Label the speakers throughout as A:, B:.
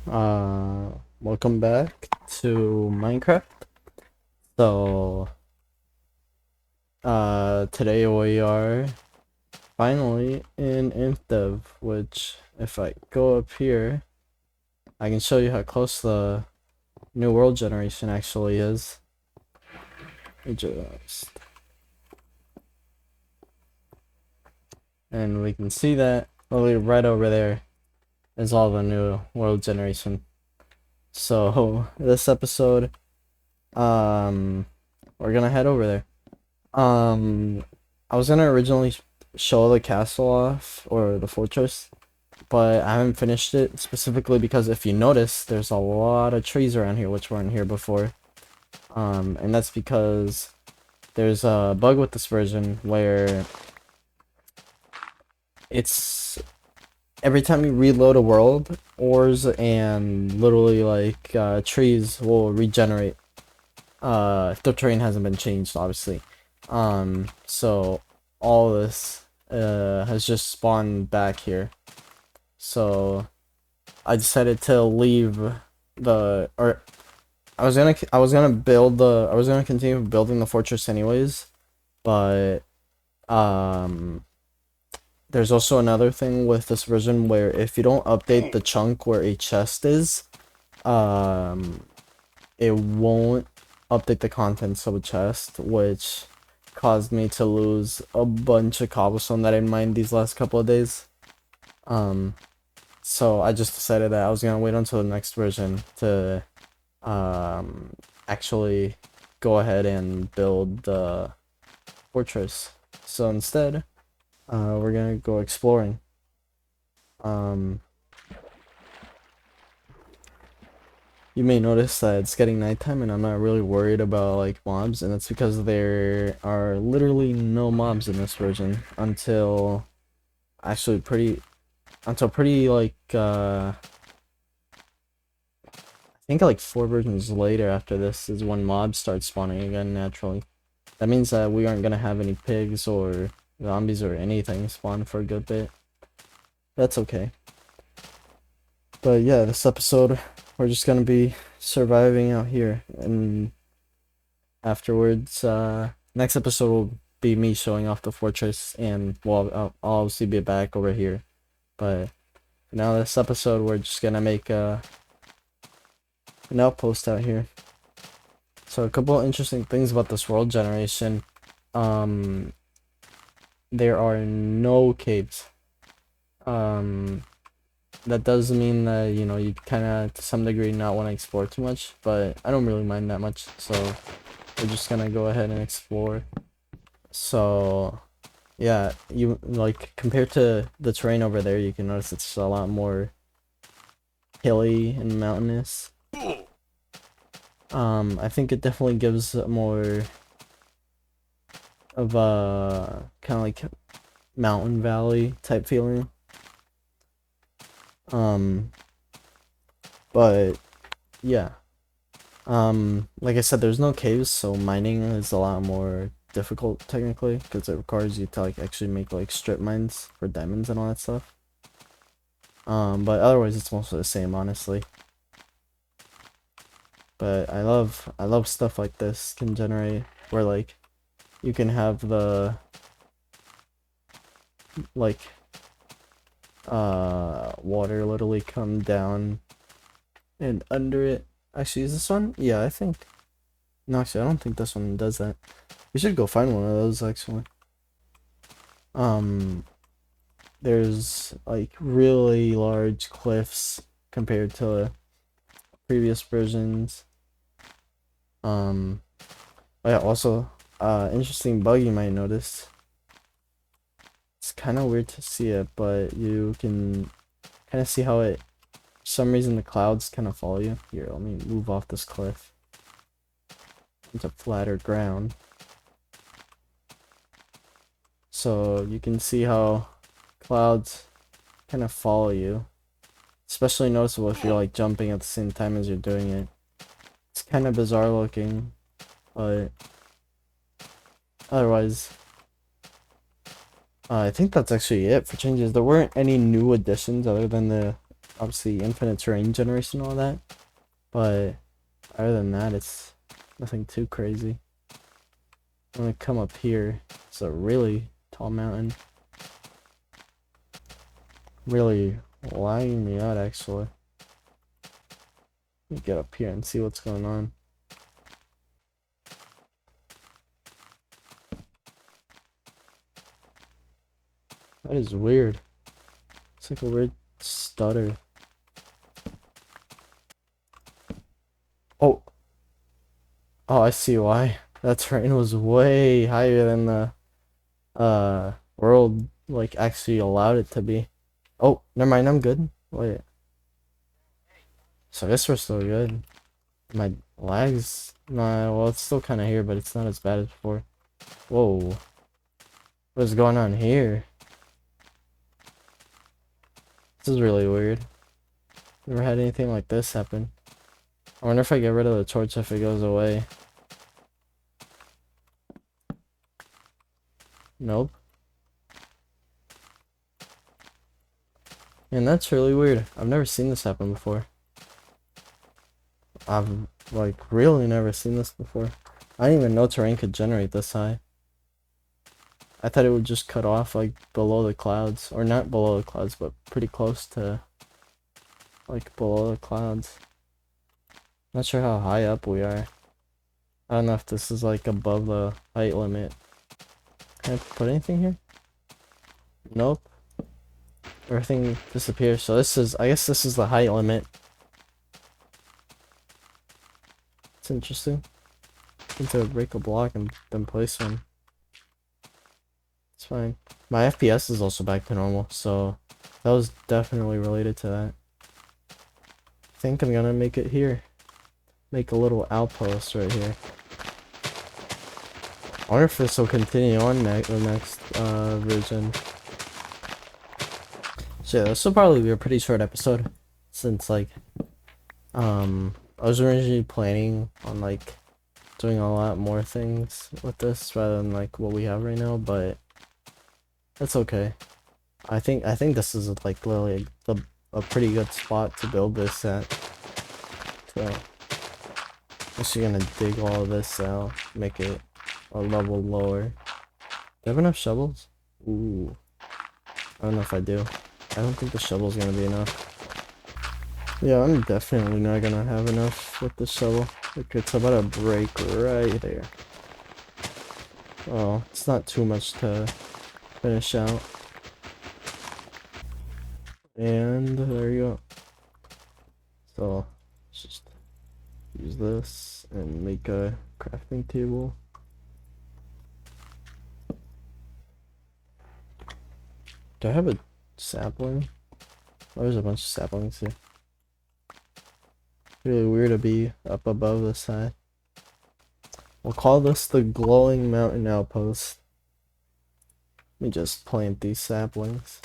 A: Welcome back to Minecraft. So, today we are finally in infdev, which if I go up here, I can show you how close the new world generation actually is. And we can see that literally right over there is all the new world generation. So, this episode, um, we're gonna head over there. Um, I was gonna originally show the castle off or the fortress, but I haven't finished it specifically because if you notice, there's a lot of trees around here which weren't here before. And that's because there's a bug with this version where it's every time you reload a world, ores and literally like trees will regenerate. If the terrain hasn't been changed, obviously. So all this has just spawned back here. So I decided to leave or I was gonna continue building the fortress anyways, but um there's also another thing with this version where if you don't update the chunk where a chest is, um it won't update the contents of a chest, which caused me to lose a bunch of cobblestone that I mined these last couple of days. Um, so I just decided that I was gonna wait until the next version to actually go ahead and build the fortress. So instead, we're gonna go exploring. Um, You may notice that it's getting nighttime and I'm not really worried about like mobs, and that's because there are literally no mobs in this version until actually pretty like I think like 4 versions later after this is when mobs start spawning again naturally. That means that we aren't gonna have any pigs or zombies or anything spawn for a good bit. That's okay. But yeah, this episode we're just gonna be surviving out here, and afterwards, next episode will be me showing off the fortress, and well, I'll obviously be back over here. But for now, this episode, we're just gonna make an outpost out here. So a couple of interesting things about this world generation. Um, there are no caves. Um, that does mean that, you know, you kind of, to some degree, not want to explore too much, but I don't really mind that much, so we're just gonna go ahead and explore. So yeah, you like compared to the terrain over there, you can notice it's a lot more hilly and mountainous. I think it definitely gives more of a kind of like mountain valley type feeling. Um, but yeah. Like I said, there's no caves, so mining is a lot more difficult technically because it requires you to like actually make like strip mines for diamonds and all that stuff. But otherwise it's mostly the same, honestly. But I love stuff like this can generate where like you can have the like water literally come down and under it. Actually, is this one? Yeah, I think. No, actually, I don't think this one does that. We should go find one of those actually. Um, there's like really large cliffs compared to previous versions. Um, oh yeah, also, interesting bug you might notice. It's kind of weird to see it, but you can kind of see how it, for some reason, the clouds kind of follow you. Here, let me move off this cliff into flatter ground. So you can see how clouds kind of follow you. Especially noticeable if you're like jumping at the same time as you're doing it. It's kind of bizarre looking, but otherwise, I think that's actually it for changes. There weren't any new additions other than the obviously infinite terrain generation and all that, but other than that, it's nothing too crazy. I'm gonna come up here. It's a really tall mountain. Really lagging me out, actually. Let me get up here and see what's going on. That is weird. It's like a weird stutter. Oh. Oh, I see why. That terrain was way higher than the world like actually allowed it to be. Oh, never mind, I'm good. Wait. So I guess we're still good. My lags, nah, well, it's still kind of here, but it's not as bad as before. Whoa. What's going on here? This is really weird. Never had anything like this happen. I wonder if I get rid of the torch if it goes away. Nope. And that's really weird. I've never seen this happen before. I've, like, really never seen this before. I didn't even know terrain could generate this high. I thought it would just cut off, like, below the clouds. Or not below the clouds, but pretty close to, like, below the clouds. Not sure how high up we are. I don't know if this is, like, above the height limit. Can I put anything here? Nope. Everything disappears. So this is, I guess this is the height limit. It's interesting. I need to break a block and then place one. It's fine. My FPS is also back to normal, so that was definitely related to that. I think I'm gonna make it here. Make a little outpost right here. I wonder if this will continue on the next version. So yeah, this will probably be a pretty short episode, since like I was originally planning on like doing a lot more things with this rather than like what we have right now, but that's okay. I think this is like literally a pretty good spot to build this at. So I'm actually gonna dig all of this out, make it a level lower. Do I have enough shovels? Ooh. I don't know if I do. I don't think the shovel's gonna be enough. Yeah, I'm definitely not gonna have enough with the shovel. Look, it's about to break right there. Oh, it's not too much to finish out. And there you go. So, let's just use this and make a crafting table. Do I have a sapling? Oh, there's a bunch of saplings here. Really weird to be up above this high. We'll call this the glowing mountain outpost. Let me just plant these saplings.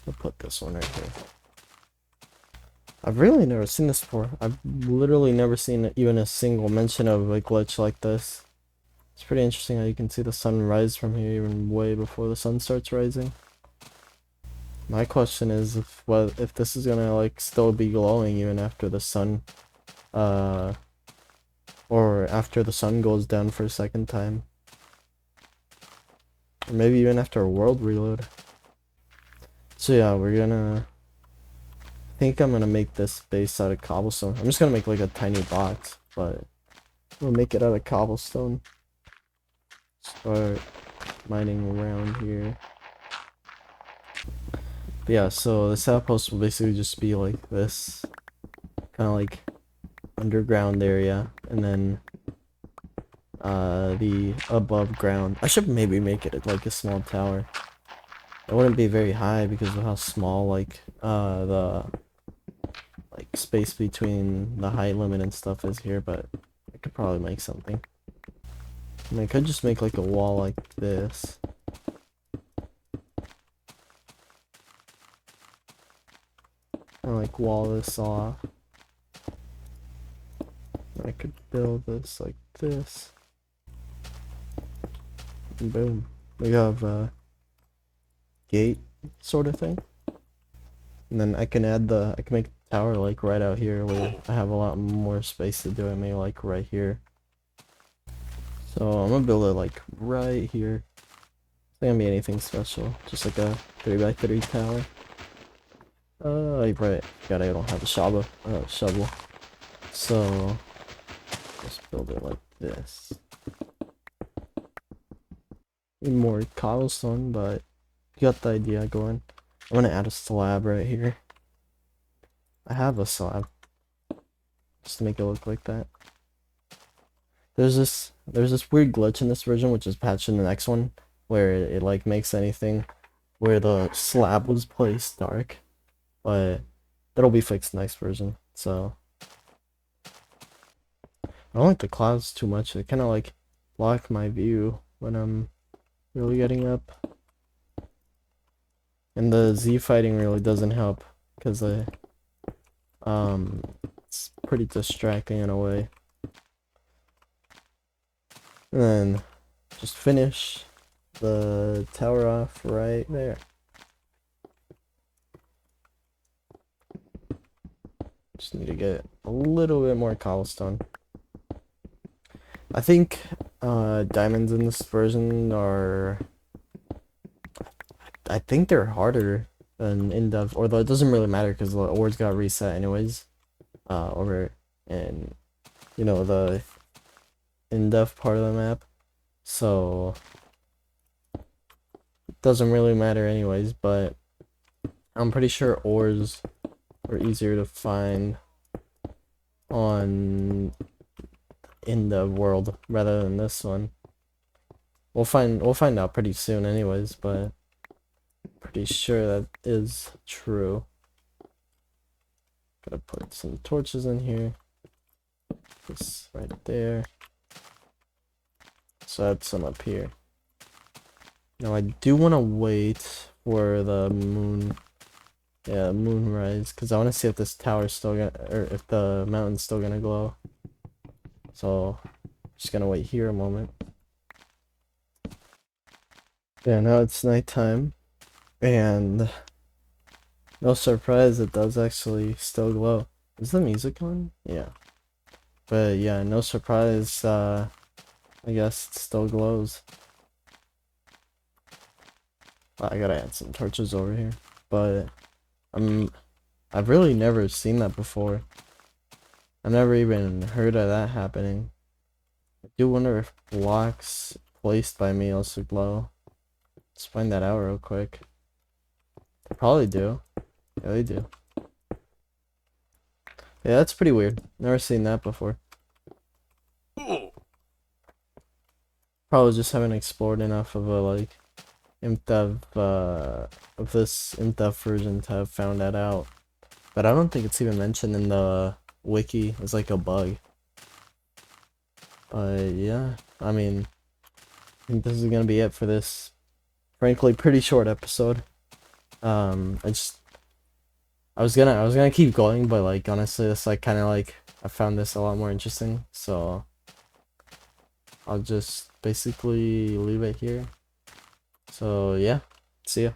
A: I'll put this one right here. I've really never seen this before. I've literally never seen even a single mention of a glitch like this. It's pretty interesting how you can see the sun rise from here even way before the sun starts rising. My question is if this is gonna like still be glowing even after the sun or after the sun goes down for a second time. Or maybe even after a world reload. So yeah, I think I'm gonna make this base out of cobblestone. I'm just gonna make like a tiny box, but we'll make it out of cobblestone. Start mining around here. But yeah, so this outpost will basically just be like this, kind of like underground area, and then the above ground. I should maybe make it like a small tower. It wouldn't be very high because of how small like the like space between the height limit and stuff is here, but I could probably make something. I mean, I could just make like a wall like this. And like wall this off. I could build this like this. And boom. We have a gate sort of thing. And then I can make the tower like right out here where I have a lot more space to do it, maybe like right here. So I'm gonna build it like right here. It's not gonna be anything special, just like a 3x3 tower. Right, God, I don't have a shovel. So just build it like this. Need more cobblestone, but you got the idea going. I'm gonna add a slab right here. I have a slab, just to make it look like that. There's this weird glitch in this version, which is patched in the next one, where it like makes anything where the slab was placed dark, but that'll be fixed next version. So I don't like the clouds too much. They kind of like block my view when I'm really getting up, and the Z fighting really doesn't help because it's pretty distracting in a way. And then just finish the tower off right there. Just need to get a little bit more cobblestone. I think diamonds in this version are... I think they're harder than infdev, although it doesn't really matter because the ores got reset anyways. Over in, you know, the infdev part of the map. So it doesn't really matter anyways, but I'm pretty sure ores are easier to find on in the world rather than this one. We'll find out pretty soon anyways, but pretty sure that is true. Gotta put some torches in here. This right there. So add some up here. Now I do want to wait for the moon. Yeah, moonrise, because I want to see if this tower's still gonna, or if the mountain's still gonna glow. So, just gonna wait here a moment. Yeah, now it's nighttime, and no surprise, it does actually still glow. Is the music on? Yeah. But yeah, no surprise, I guess it still glows. I gotta add some torches over here, but I've really never seen that before. I've never even heard of that happening. I do wonder if blocks placed by me also glow. Let's find that out real quick. They probably do. Yeah, they do. Yeah, that's pretty weird. Never seen that before. Probably just haven't explored enough of a like infdev of this infdev version to have found that out. But I don't think it's even mentioned in the wiki as like a bug. But yeah, I mean, I think this is gonna be it for this frankly pretty short episode. I was gonna keep going, but like honestly, it's like kind of like I found this a lot more interesting, so I'll just basically leave it here. So yeah, see ya.